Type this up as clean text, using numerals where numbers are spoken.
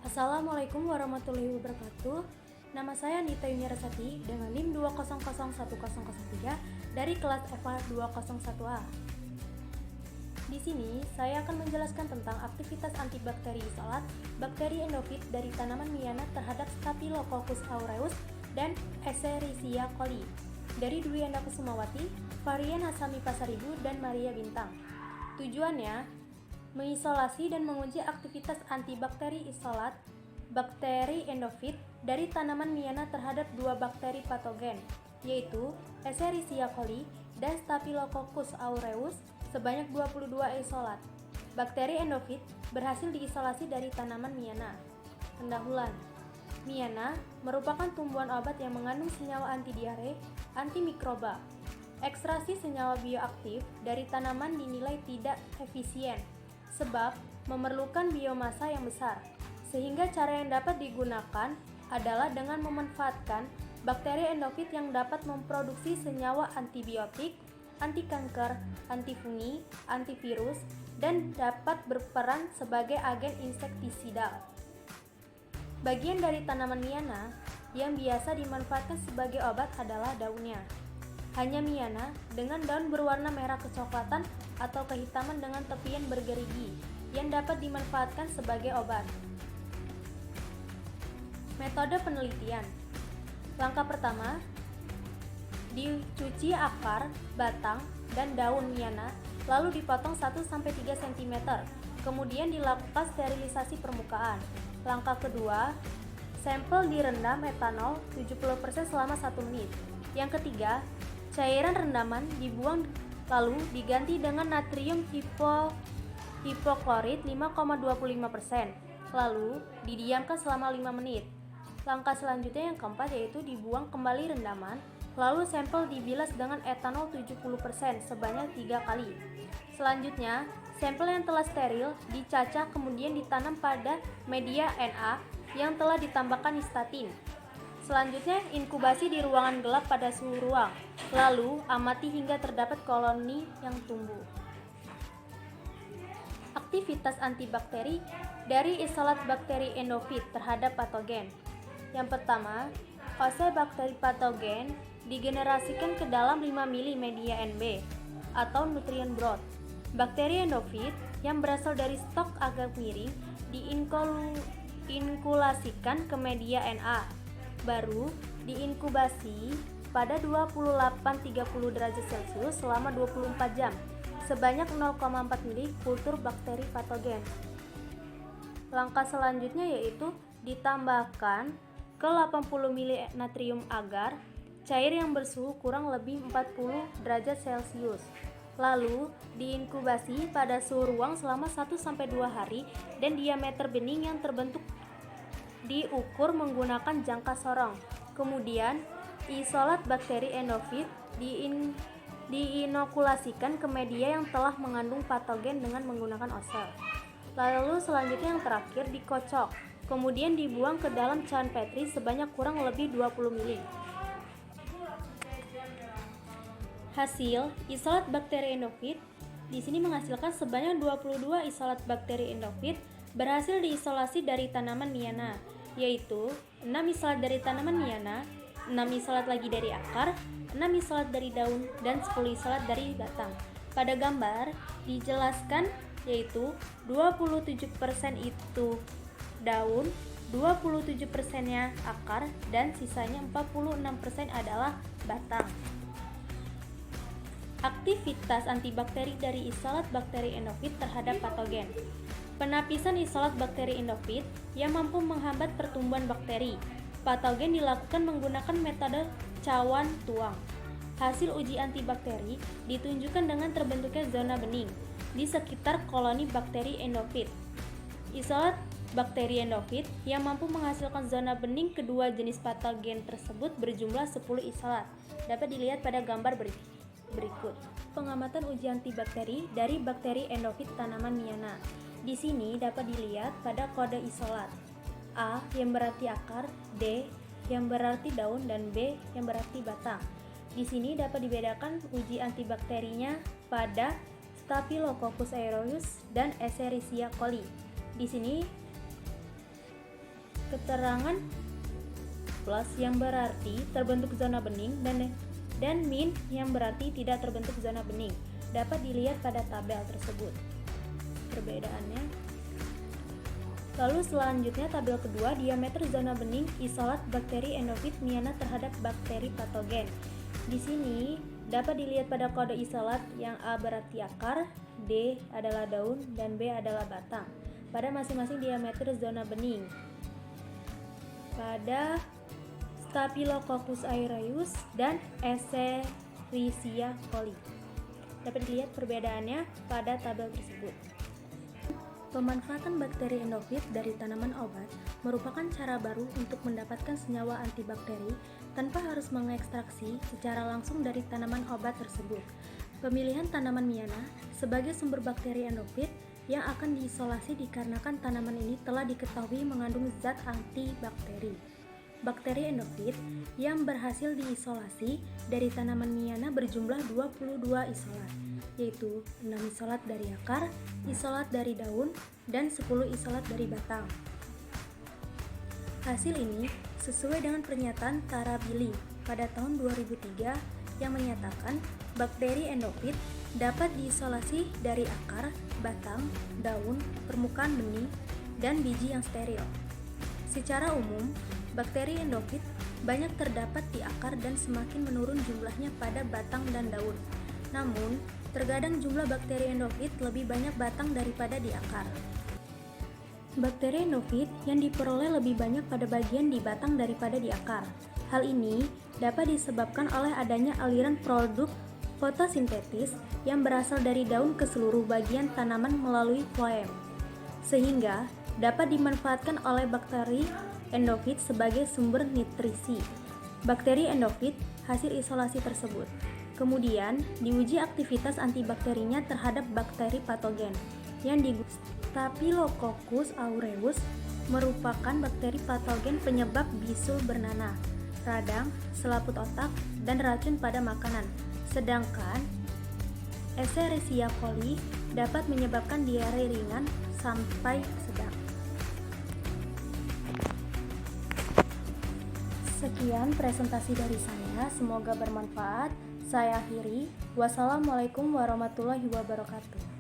Assalamualaikum warahmatullahi wabarakatuh. Nama saya Nita Yuniarasati dengan NIM 2001003 dari kelas FA 201A. Di sini saya akan menjelaskan tentang aktivitas antibakteri isolat bakteri endofit dari tanaman Miana terhadap Staphylococcus aureus dan Escherichia coli dari Dwi Enda Kusumawati, Varian Hasami Pasaribu, dan Maria Bintang. Tujuannya mengisolasi dan menguji aktivitas antibakteri isolat bakteri endofit dari tanaman Miana terhadap dua bakteri patogen, yaitu Escherichia coli dan Staphylococcus aureus sebanyak 22 isolat. Bakteri endofit berhasil diisolasi dari tanaman Miana. Pendahuluan. Miana merupakan tumbuhan obat yang mengandung senyawa antidiare, antimikroba. Ekstraksi senyawa bioaktif dari tanaman dinilai tidak efisien sebab memerlukan biomasa yang besar, sehingga cara yang dapat digunakan adalah dengan memanfaatkan bakteri endofit yang dapat memproduksi senyawa antibiotik, anti kanker, antifungi, antivirus, dan dapat berperan sebagai agen insektisidal. Bagian dari tanaman Miana yang biasa dimanfaatkan sebagai obat adalah daunnya. Hanya Miana dengan daun berwarna merah kecoklatan atau kehitaman dengan tepian bergerigi yang dapat dimanfaatkan sebagai obat. Metode penelitian. Langkah pertama, dicuci akar, batang, dan daun Miana lalu dipotong 1-3 cm. Kemudian dilakukan sterilisasi permukaan. Langkah kedua, sampel direndam etanol 70% selama 1 menit. Yang ketiga, cairan rendaman dibuang lalu diganti dengan natrium hipoklorit 5,25%. Lalu didiamkan selama 5 menit. Langkah selanjutnya yang keempat yaitu dibuang kembali rendaman, lalu sampel dibilas dengan etanol 70% sebanyak 3 kali. Selanjutnya, sampel yang telah steril dicacah kemudian ditanam pada media Na yang telah ditambahkan nistatin. Selanjutnya, inkubasi di ruangan gelap pada suhu ruang, lalu amati hingga terdapat koloni yang tumbuh. Aktivitas antibakteri dari isolat bakteri endofit terhadap patogen. Yang pertama, OC bakteri patogen digenerasikan ke dalam 5 mili media NB atau nutrient broth. Bakteri endofit yang berasal dari stok agak miring diinkulasikan ke media Na. Baru diinkubasi pada 28-30 derajat Celcius selama 24 jam sebanyak 0,4 mili kultur bakteri patogen. Langkah selanjutnya yaitu ditambahkan ke 80 mili natrium agar cair yang bersuhu kurang lebih 40 derajat Celcius. Lalu diinkubasi pada suhu ruang selama 1-2 hari dan diameter bening yang terbentuk diukur menggunakan jangka sorong. Kemudian, isolat bakteri endofit diinokulasikan ke media yang telah mengandung patogen dengan menggunakan osel. Lalu selanjutnya yang terakhir dikocok, kemudian dibuang ke dalam cawan Petri sebanyak kurang lebih 20 ml. Hasil isolat bakteri endofit di sini menghasilkan sebanyak 22 isolat bakteri endofit berhasil diisolasi dari tanaman Miana, yaitu 6 isolat dari tanaman Miana, 6 isolat lagi dari akar, 6 isolat dari daun, dan 10 isolat dari batang. Pada gambar dijelaskan yaitu 27% itu daun, 27%-nya akar, dan sisanya 46% adalah batang. Aktivitas antibakteri dari isolat bakteri endofit terhadap patogen. Penapisan isolat bakteri endofit yang mampu menghambat pertumbuhan bakteri patogen dilakukan menggunakan metode cawan tuang. Hasil uji antibakteri ditunjukkan dengan terbentuknya zona bening di sekitar koloni bakteri endofit. Isolat bakteri endofit yang mampu menghasilkan zona bening kedua jenis patogen tersebut berjumlah 10 isolat. Dapat dilihat pada gambar berikut. Pengamatan uji antibakteri dari bakteri endofit tanaman Miana. Di sini dapat dilihat pada kode isolat. A yang berarti akar, D yang berarti daun, dan B yang berarti batang. Di sini dapat dibedakan uji antibakterinya pada Staphylococcus aureus dan Escherichia coli. Di sini keterangan plus yang berarti terbentuk zona bening dan min yang berarti tidak terbentuk zona bening dapat dilihat pada tabel tersebut. Perbedaannya. Lalu selanjutnya tabel kedua, diameter zona bening isolat bakteri endofit miana terhadap bakteri patogen. Di sini dapat dilihat pada kode isolat yang A berarti akar, D adalah daun, dan B adalah batang pada masing-masing diameter zona bening. Pada Staphylococcus aureus dan Escherichia coli. Dapat dilihat perbedaannya pada tabel tersebut. Pemanfaatan bakteri endofit dari tanaman obat merupakan cara baru untuk mendapatkan senyawa antibakteri tanpa harus mengekstraksi secara langsung dari tanaman obat tersebut. Pemilihan tanaman miana sebagai sumber bakteri endofit yang akan diisolasi dikarenakan tanaman ini telah diketahui mengandung zat antibakteri. Bakteri endofit yang berhasil diisolasi dari tanaman miana berjumlah 22 isolat, yaitu 6 isolat dari akar, isolat dari daun, dan 10 isolat dari batang. Hasil ini sesuai dengan pernyataan Tarabili pada tahun 2003 yang menyatakan bakteri endofit dapat diisolasi dari akar, batang, daun, permukaan benih, dan biji yang steril. Secara umum, bakteri endofit banyak terdapat di akar dan semakin menurun jumlahnya pada batang dan daun. Namun, terkadang jumlah bakteri endofit lebih banyak batang daripada di akar. Bakteri endofit yang diperoleh lebih banyak pada bagian di batang daripada di akar. Hal ini dapat disebabkan oleh adanya aliran produk fotosintetis yang berasal dari daun ke seluruh bagian tanaman melalui floem, sehingga dapat dimanfaatkan oleh bakteri endofit sebagai sumber nutrisi. Bakteri endofit hasil isolasi tersebut kemudian diuji aktivitas antibakterinya terhadap bakteri patogen yang digunakan. Staphylococcus aureus merupakan bakteri patogen penyebab bisul bernanah, radang, selaput otak, dan racun pada makanan. Sedangkan Escherichia coli dapat menyebabkan diare ringan sampai sedang. Sekian presentasi dari saya, semoga bermanfaat. Saya akhiri. Wassalamualaikum warahmatullahi wabarakatuh.